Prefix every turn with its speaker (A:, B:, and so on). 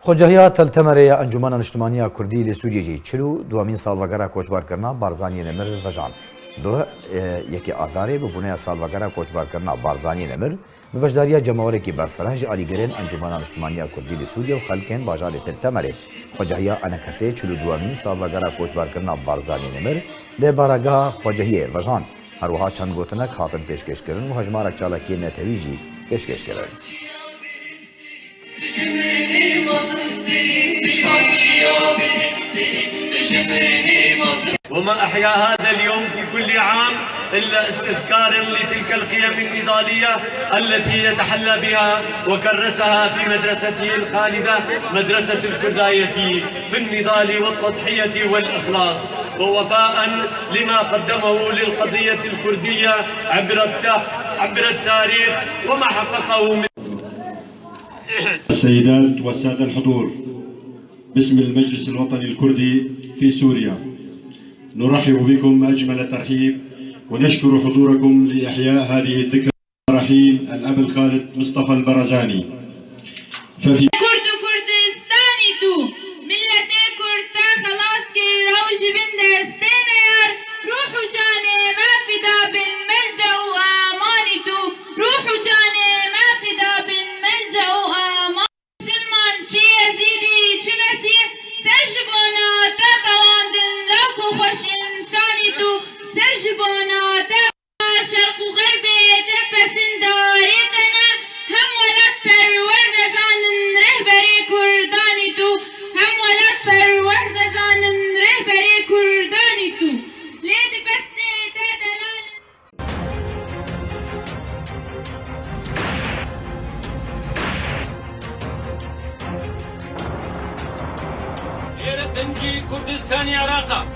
A: خۆجەهیات تەلتەمەرەیە ئەنجومەنە نیشتمانیە کوردی لە سووریێژی چلو دوامین ساڵڤەگەرە کۆچبارکردنا بارزانیە نەمر ڤەژاند. یەکی ئادارێ ببوونەیە ساڵڤەگەرە کۆچبارکردنا بارزانیە نەمر بە بەشداریە جەماوەرێکی بەرفرەنج ئالیگەرێن ئەنجومەنە نیشتمانیە کوردی لە سووریا و خەلکێن باژارێ تەلتەمەرێ خۆجەهیە ئەنەکەسێ چلو دوامین ساڵڤەگەرە کۆچبارکردنا بارزانیە نەمر لێ بارەگەها خۆجەهیە ڤەژاند. هەروەها چەند گوتنەک هاتن پێشکەشکردن و هەژمارێک چالاکی نەتەویژی پێشکەشکردن.
B: وما أحيا هذا اليوم في كل عام إلا استذكارا لتلك القيم النضالية التي يتحلى بها وكرسها في مدرسته الخالدة مدرسة الكرداية في النضال والتضحية والإخلاص ووفاء لما قدمه للقضية الكردية عبر التاريخ وما حققه من
C: السيدات والسادة الحضور، باسم المجلس الوطني الكردي في سوريا نرحب بكم أجمل ترحيب ونشكر حضوركم لإحياء هذه الذكرى رحيل الأب الخالد مصطفى البرزاني.
D: ففي كردستاني تو ملتي كرتا خلاص كر روج بندستين يار روحوا جاني ما فدا بن ملجأ وآماني تو روحوا جاني ما فدا بن ملجأ وآماني سلمان چي يزيدي چي مسيح سرجبونا تتواندن لوكو خوش إنساني تو سرجبونا شرق وغربي تبسن داريتنا هم ولد پرورد زانن رهبري كرداني تو هم ولد پرورد زانن رهبري كرداني تو ليد بسني تدلال
B: تنجي كردستان عراقا